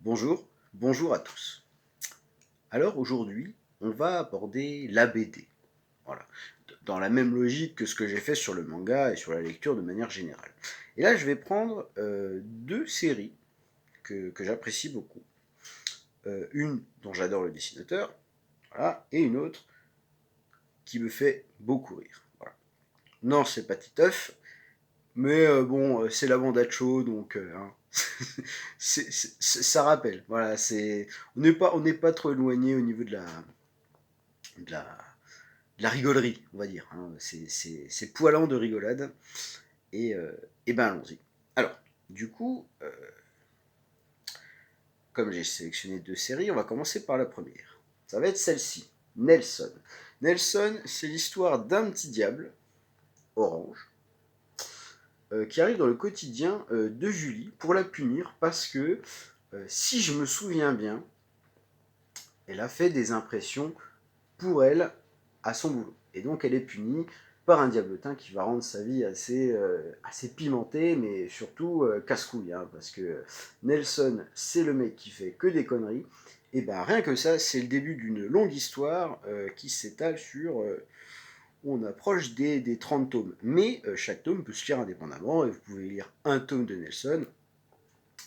Bonjour à tous. Alors aujourd'hui, on va aborder la BD. Voilà. Dans la même logique que ce que j'ai fait sur le manga et sur la lecture de manière générale. Et là, je vais prendre deux séries que j'apprécie beaucoup. Une dont j'adore le dessinateur, voilà, et une autre qui me fait beaucoup rire. Voilà. Non, c'est pas Titeuf, mais bon, c'est la Bandacho, donc hein, ça rappelle. Voilà, on n'est pas trop éloigné au niveau de la, de la rigolerie, on va dire. Hein. C'est poilant de rigolade. Et ben allons-y. Alors, du coup, comme j'ai sélectionné deux séries, on va commencer par la première. Ça va être celle-ci, Nelson. Nelson, c'est l'histoire d'un petit diable, orange, qui arrive dans le quotidien de Julie pour la punir parce que, si je me souviens bien, elle a fait des impressions pour elle à son boulot. Et donc elle est punie par un diablotin qui va rendre sa vie assez pimentée, mais surtout casse-couille, hein, parce que Nelson, c'est le mec qui fait que des conneries, et ben rien que ça, c'est le début d'une longue histoire qui s'étale sur... on approche des 30 tomes. Mais chaque tome peut se lire indépendamment, et vous pouvez lire un tome de Nelson,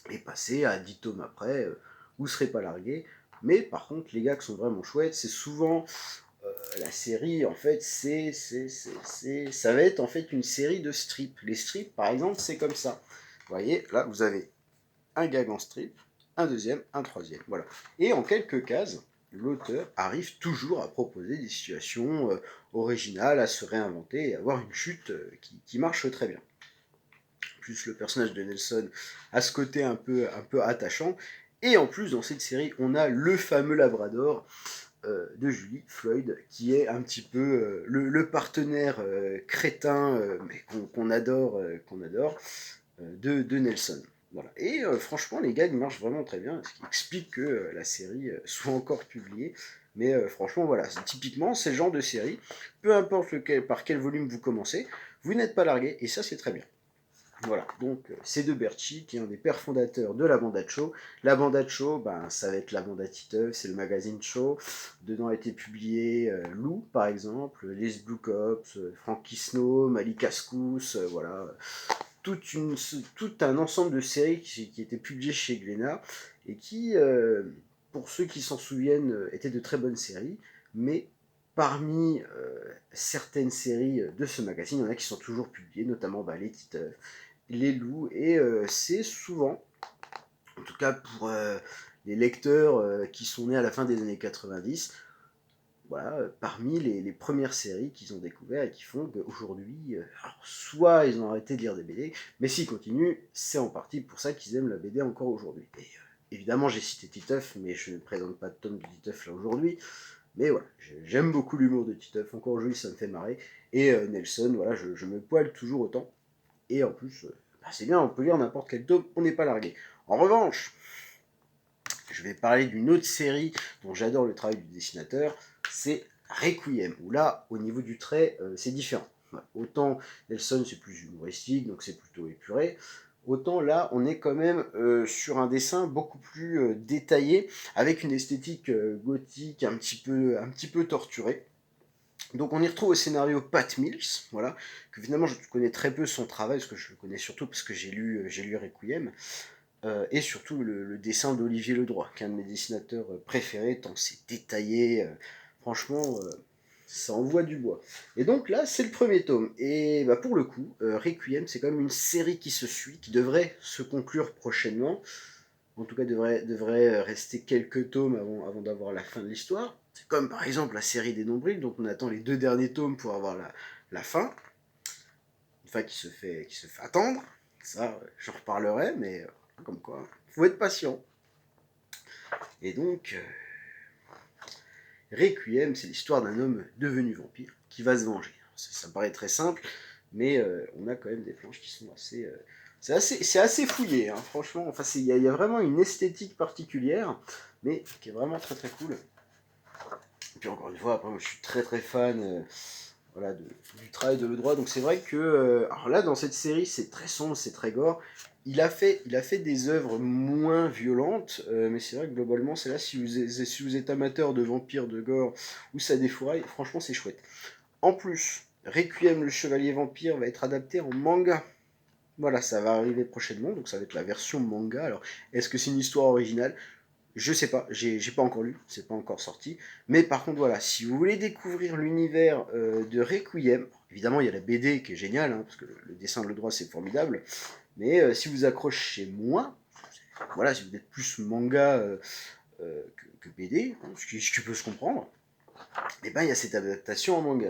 et passer à 10 tomes après, vous ne serez pas largué. Mais par contre, les gars qui sont vraiment chouettes, c'est souvent la série, en fait, ça va être en fait une série de strips. Les strips, par exemple, c'est comme ça. Vous voyez, là, vous avez un gag en strip, un deuxième, un troisième. Voilà. Et en quelques cases, l'auteur arrive toujours à proposer des situations originales, à se réinventer et à avoir une chute qui marche très bien. Plus le personnage de Nelson a ce côté un peu attachant. Et en plus, dans cette série, on a le fameux Labrador de Julie, Floyd, qui est un petit peu le partenaire crétin, mais qu'on adore de Nelson. Voilà. Et franchement, les gags marchent vraiment très bien, ce qui explique que la série soit encore publiée. Mais franchement, voilà, typiquement, c'est le genre de série, peu importe par quel volume vous commencez, vous n'êtes pas largué, et ça, c'est très bien. Voilà, donc c'est de Berchi, qui est un des pères fondateurs de la Banda Show. La Banda Show, ben, ça va être la Banda Titeuf, c'est le magazine show. Dedans a été publié Lou, par exemple, Les Blue Cops, Frankie Snow, Mali Cascous, voilà. Tout un ensemble de séries qui étaient publiées chez Glénat et qui, pour ceux qui s'en souviennent, étaient de très bonnes séries, mais parmi certaines séries de ce magazine, il y en a qui sont toujours publiées, notamment bah, les Titeufs, les loups, et c'est souvent, en tout cas pour les lecteurs qui sont nés à la fin des années 90, voilà, parmi les premières séries qu'ils ont découvert et qui font qu'aujourd'hui, soit ils ont arrêté de lire des BD, mais s'ils continuent, c'est en partie pour ça qu'ils aiment la BD encore aujourd'hui. Et évidemment, j'ai cité Titeuf, mais je ne présente pas de tome de Titeuf là aujourd'hui. Mais voilà, j'aime beaucoup l'humour de Titeuf, encore aujourd'hui ça me fait marrer. Et Nelson, voilà, je me poile toujours autant. Et en plus, bah, c'est bien, on peut lire n'importe quel tome, on n'est pas largué. En revanche, je vais parler d'une autre série dont j'adore le travail du dessinateur, c'est Requiem, où là, au niveau du trait, c'est différent. Voilà. Autant Nelson, c'est plus humoristique, donc c'est plutôt épuré. Autant là, on est quand même sur un dessin beaucoup plus détaillé, avec une esthétique gothique un petit peu torturée. Donc on y retrouve au scénario Pat Mills, voilà, que finalement je connais très peu son travail, parce que je le connais surtout parce que j'ai lu Requiem, et surtout le dessin d'Olivier Ledroit, qui est un de mes dessinateurs préférés, tant c'est détaillé, franchement, ça envoie du bois. Et donc là, c'est le premier tome, et bah, pour le coup, Requiem, c'est quand même une série qui se suit, qui devrait se conclure prochainement, en tout cas devrait rester quelques tomes avant d'avoir la fin de l'histoire. C'est comme par exemple la série des nombrils, donc on attend les deux derniers tomes pour avoir la fin, une fin qui se fait attendre, ça j'en reparlerai, mais comme quoi, faut être patient. Et donc, Requiem, c'est l'histoire d'un homme devenu vampire qui va se venger. Ça paraît très simple, mais on a quand même des planches qui sont assez... c'est assez fouillé, hein, franchement. Enfin, il y a vraiment une esthétique particulière, mais qui est vraiment très très cool. Et puis encore une fois, après, moi, je suis très très fan voilà, du travail de Le Droit. Donc c'est vrai que alors là, dans cette série, c'est très sombre, c'est très gore. il a fait des œuvres moins violentes, mais c'est vrai que globalement, c'est là, si vous êtes amateur de vampires, de gore, ou ça défouraille, franchement, c'est chouette. En plus, Requiem, le chevalier vampire, va être adapté en manga. Voilà, ça va arriver prochainement, donc ça va être la version manga. Alors, est-ce que c'est une histoire originale? Je sais pas, j'ai pas encore lu, c'est pas encore sorti. Mais par contre, voilà, si vous voulez découvrir l'univers de Requiem, évidemment, il y a la BD qui est géniale, hein, parce que le dessin de le droit, c'est formidable. Mais si vous accrochez moins, voilà, si vous êtes plus manga que BD, hein, ce qui peut se comprendre, et ben il y a cette adaptation en manga.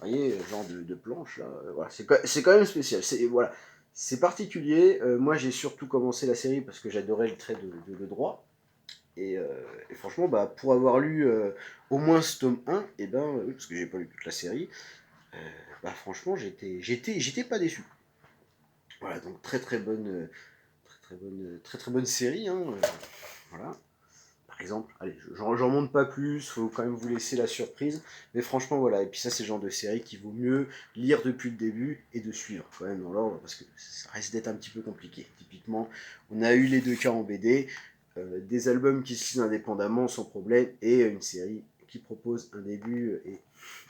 Vous voyez, genre de planche là, voilà, c'est quand même spécial. C'est voilà, c'est particulier. Moi, j'ai surtout commencé la série parce que j'adorais le trait de le droit. Et franchement, bah, pour avoir lu au moins ce tome 1, et ben, oui, parce que j'ai pas lu toute la série, euh, bah, franchement, j'étais pas déçu. Voilà, donc très très bonne série, hein, voilà. Par exemple, allez, j'en montre pas plus, faut quand même vous laisser la surprise, mais franchement voilà, et puis ça c'est le genre de série qu'il vaut mieux lire depuis le début et de suivre quand même dans l'ordre, parce que ça risque d'être un petit peu compliqué. Typiquement, on a eu les deux cas en BD, des albums qui se lisent indépendamment sans problème, et une série qui propose un début et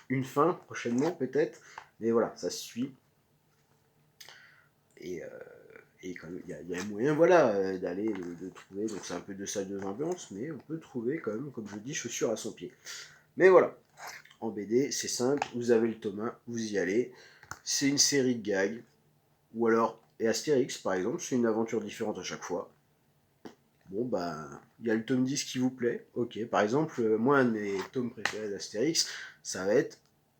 une fin prochainement peut-être, mais voilà, ça se suit, et quand même, il y a moyen voilà, d'aller de trouver, donc c'est un peu de salle de ambiance, mais on peut trouver quand même, comme je dis, chaussures à son pied. Mais voilà, en BD, c'est simple, vous avez le tome 1, vous y allez, c'est une série de gags, ou alors, et Astérix par exemple, c'est une aventure différente à chaque fois. Bon bah, il y a le tome 10 qui vous plaît, ok, par exemple, moi un de mes tomes préférés d'Astérix, ça va être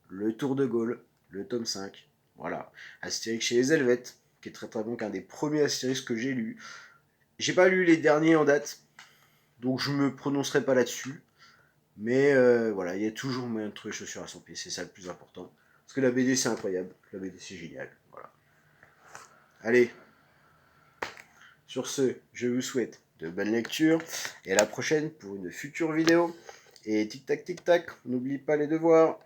le Tour de Gaulle, le tome 5. Voilà, Astérix chez les Helvètes, qui est très très bon, qu'un des premiers Astérix que j'ai lu. J'ai pas lu les derniers en date, donc je me prononcerai pas là-dessus. Mais voilà, il y a toujours moyen de trouver chaussures à son pied, c'est ça le plus important. Parce que la BD c'est incroyable, la BD c'est génial. Voilà. Allez, sur ce, je vous souhaite de bonnes lectures et à la prochaine pour une future vidéo. Et tic tac, n'oublie pas les devoirs.